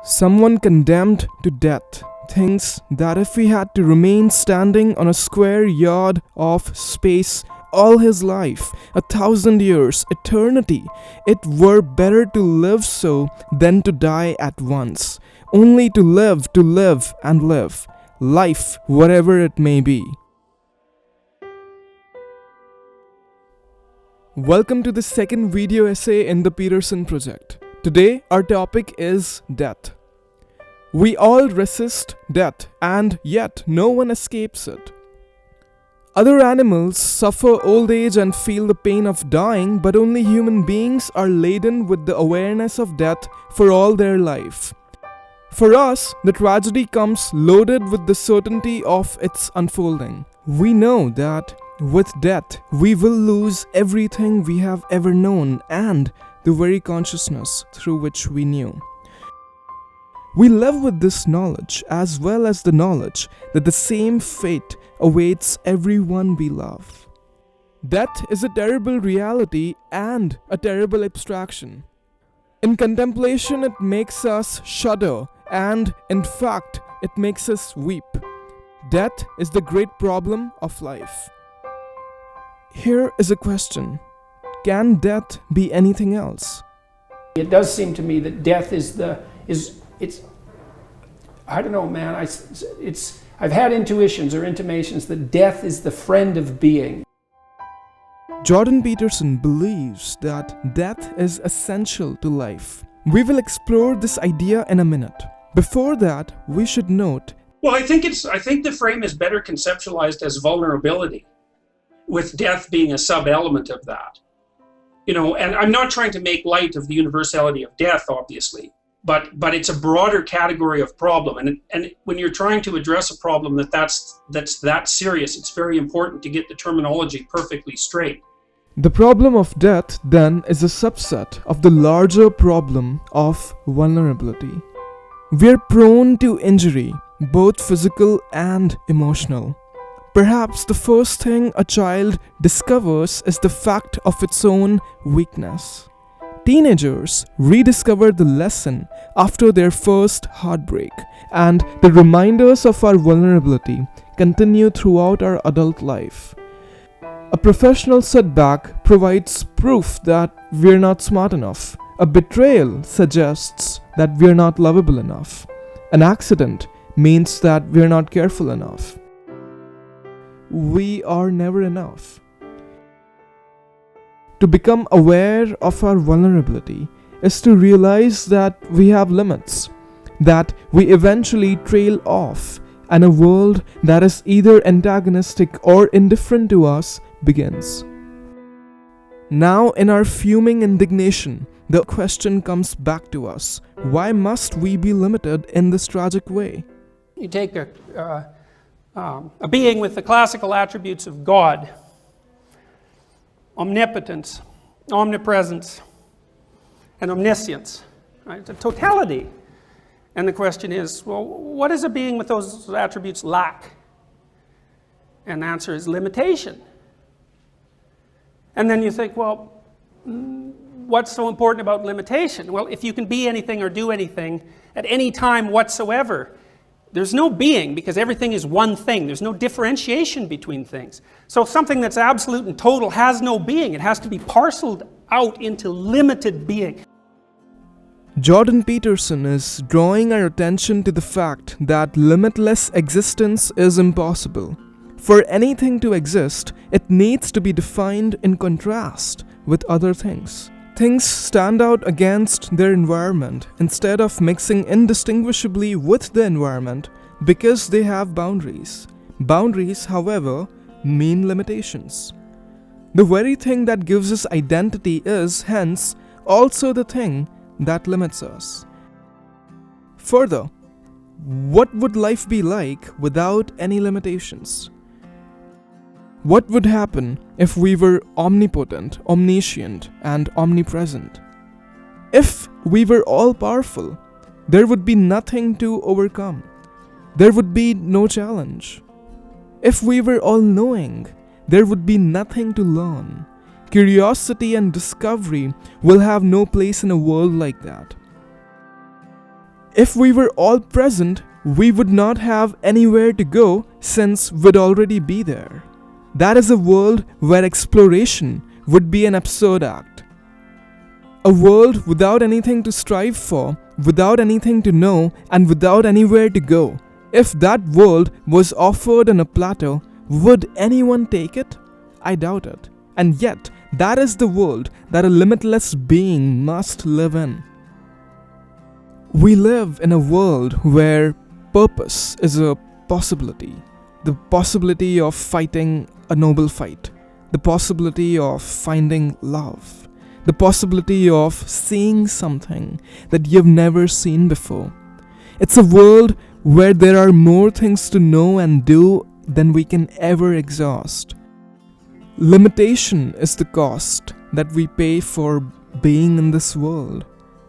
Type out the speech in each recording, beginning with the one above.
Someone condemned to death thinks that if he had to remain standing on a square yard of space all his life, 1,000 years, eternity, it were better to live so than to die at once. Only to live and live. Life, whatever it may be. Welcome to the second video essay in the Peterson project. Today, our topic is death. We all resist death, and yet no one escapes it. Other animals suffer old age and feel the pain of dying, but only human beings are laden with the awareness of death for all their life. For us, the tragedy comes loaded with the certainty of its unfolding. We know that with death, we will lose everything we have ever known and the very consciousness through which we knew. We live with this knowledge as well as the knowledge that the same fate awaits everyone we love. Death is a terrible reality and a terrible abstraction. In contemplation, it makes us shudder, and in fact, it makes us weep. Death is the great problem of life. Here is a question. Can death be anything else? It does seem to me that death it's I don't know, man. I've had intuitions or intimations that death is the friend of being. Jordan Peterson believes that death is essential to life. We will explore this idea in a minute. Before that, we should note. Well, I think the frame is better conceptualized as vulnerability, with death being a sub-element of that. You know, and I'm not trying to make light of the universality of death, obviously, but it's a broader category of problem. And when you're trying to address a problem that's that serious, it's very important to get the terminology perfectly straight. The problem of death, then, is a subset of the larger problem of vulnerability. We're prone to injury, both physical and emotional. Perhaps the first thing a child discovers is the fact of its own weakness. Teenagers rediscover the lesson after their first heartbreak, and the reminders of our vulnerability continue throughout our adult life. A professional setback provides proof that we're not smart enough. A betrayal suggests that we're not lovable enough. An accident means that we're not careful enough. We are never enough. To become aware of our vulnerability is to realize that we have limits, that we eventually trail off, and a world that is either antagonistic or indifferent to us begins. Now, in our fuming indignation, the question comes back to us: why must we be limited in this tragic way? You take a being with the classical attributes of God, omnipotence, omnipresence, and omniscience. Right? It's a totality. And the question is, well, what does a being with those attributes lack? And the answer is limitation. And then you think, well, what's so important about limitation? Well, if you can be anything or do anything at any time whatsoever, there's no being, because everything is one thing. There's no differentiation between things. So something that's absolute and total has no being. It has to be parceled out into limited being. Jordan Peterson is drawing our attention to the fact that limitless existence is impossible. For anything to exist, it needs to be defined in contrast with other things. Things stand out against their environment instead of mixing indistinguishably with the environment because they have boundaries. Boundaries, however, mean limitations. The very thing that gives us identity is, hence, also the thing that limits us. Further, what would life be like without any limitations? What would happen if we were omnipotent, omniscient, and omnipresent? If we were all-powerful, there would be nothing to overcome. There would be no challenge. If we were all-knowing, there would be nothing to learn. Curiosity and discovery will have no place in a world like that. If we were all present, we would not have anywhere to go since we'd already be there. That is a world where exploration would be an absurd act. A world without anything to strive for, without anything to know, and without anywhere to go. If that world was offered on a platter, would anyone take it? I doubt it. And yet, that is the world that a limitless being must live in. We live in a world where purpose is a possibility. The possibility of fighting a noble fight. The possibility of finding love. The possibility of seeing something that you've never seen before. It's a world where there are more things to know and do than we can ever exhaust. Limitation is the cost that we pay for being in this world.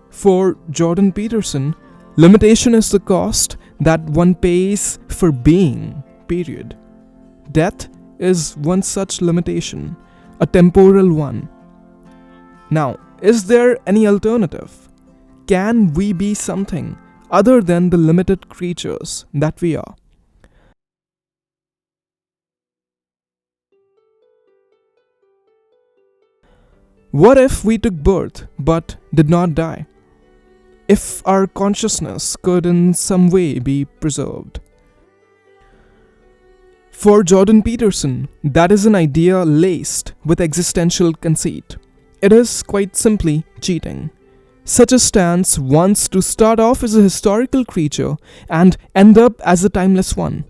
For Jordan Peterson, limitation is the cost that one pays for being, period. Death is one such limitation, a temporal one. Now, is there any alternative? Can we be something other than the limited creatures that we are? What if we took birth but did not die? If our consciousness could in some way be preserved? For Jordan Peterson, that is an idea laced with existential conceit. It is quite simply cheating. Such a stance wants to start off as a historical creature and end up as a timeless one.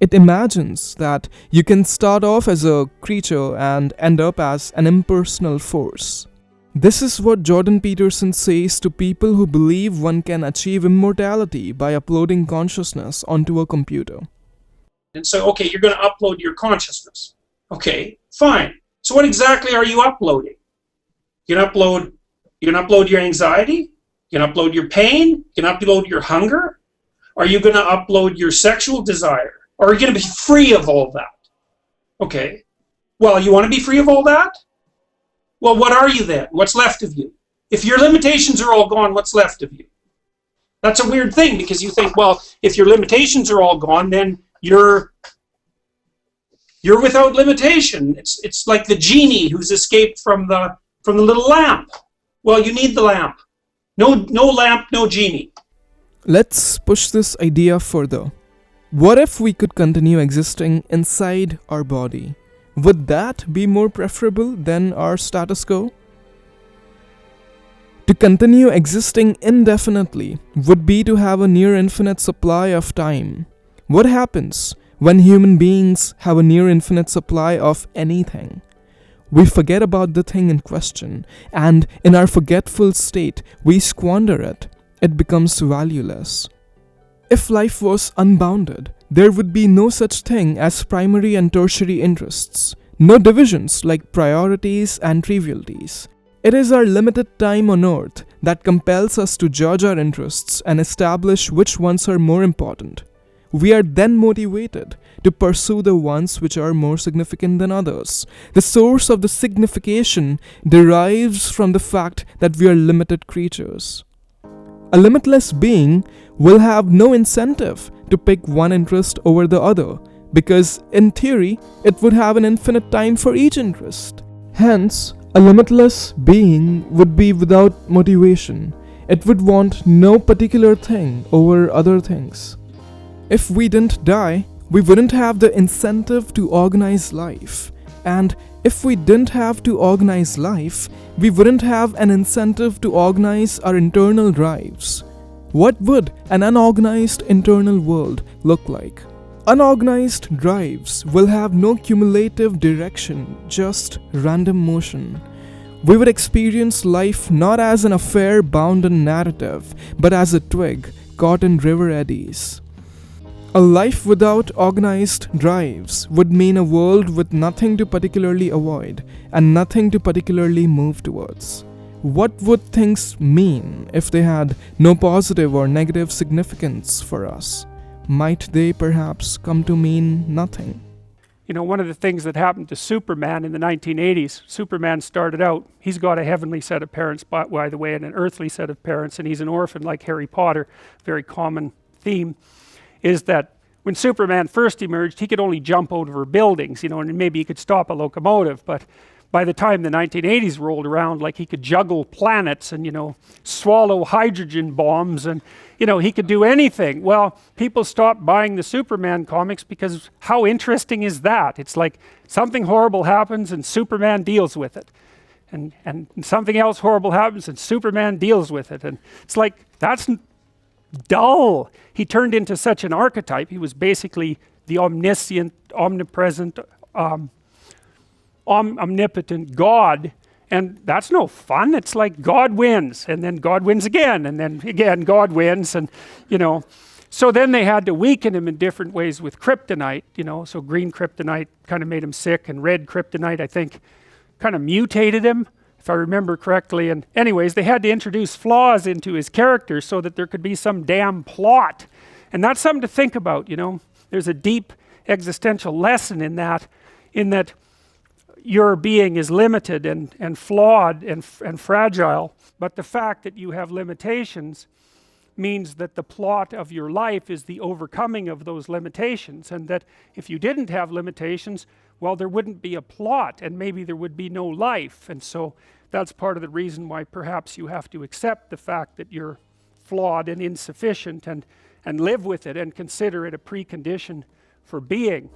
It imagines that you can start off as a creature and end up as an impersonal force. This is what Jordan Peterson says to people who believe one can achieve immortality by uploading consciousness onto a computer. And so, okay, you're going to upload your consciousness. Okay, fine. So what exactly are you uploading? You can upload your anxiety? You can upload your pain? You can upload your hunger? Are you going to upload your sexual desire? Or are you going to be free of all that? Okay. Well, you want to be free of all that? Well, what are you then? What's left of you? If your limitations are all gone, what's left of you? That's a weird thing, because you think, well, if your limitations are all gone, then you're without limitation. It's like the genie who's escaped from the little lamp. Well, you need the lamp. No lamp, no genie. Let's push this idea further. What if we could continue existing inside our body? Would that be more preferable than our status quo? To continue existing indefinitely would be to have a near infinite supply of time. What happens when human beings have a near infinite supply of anything? We forget about the thing in question, and in our forgetful state, we squander it. It becomes valueless. If life was unbounded, there would be no such thing as primary and tertiary interests, no divisions like priorities and trivialities. It is our limited time on earth that compels us to judge our interests and establish which ones are more important. We are then motivated to pursue the ones which are more significant than others. The source of the signification derives from the fact that we are limited creatures. A limitless being will have no incentive to pick one interest over the other, because in theory, it would have an infinite time for each interest. Hence, a limitless being would be without motivation. It would want no particular thing over other things. If we didn't die, we wouldn't have the incentive to organize life. And if we didn't have to organize life, we wouldn't have an incentive to organize our internal drives. What would an unorganized internal world look like? Unorganized drives will have no cumulative direction, just random motion. We would experience life not as an affair bound in narrative, but as a twig caught in river eddies. A life without organized drives would mean a world with nothing to particularly avoid and nothing to particularly move towards. What would things mean if they had no positive or negative significance for us? Might they perhaps come to mean nothing? You know, one of the things that happened to Superman in the 1980s, Superman started out, he's got a heavenly set of parents, by the way, and an earthly set of parents, and he's an orphan like Harry Potter. Very common theme is that when Superman first emerged, he could only jump over buildings, you know, and maybe he could stop a locomotive, but by the time the 1980s rolled around, like, he could juggle planets and, you know, swallow hydrogen bombs, and, you know, he could do anything. Well, people stopped buying the Superman comics because how interesting is that? It's like something horrible happens and Superman deals with it. And something else horrible happens and Superman deals with it. And it's like, that's dull. He turned into such an archetype. He was basically the omniscient, omnipresent, omnipotent God, and that's no fun. It's like God wins, and then God wins again, and then again God wins, and, you know, so then they had to weaken him in different ways with kryptonite, you know. So green kryptonite kind of made him sick, and red kryptonite, I think, kind of mutated him, if I remember correctly. And anyways, they had to introduce flaws into his character so that there could be some damn plot, and that's something to think about, you know. There's a deep existential lesson in that your being is limited and flawed and fragile, but the fact that you have limitations means that the plot of your life is the overcoming of those limitations, and that if you didn't have limitations, well, there wouldn't be a plot, and maybe there would be no life. And so that's part of the reason why perhaps you have to accept the fact that you're flawed and insufficient, and live with it and consider it a precondition for being.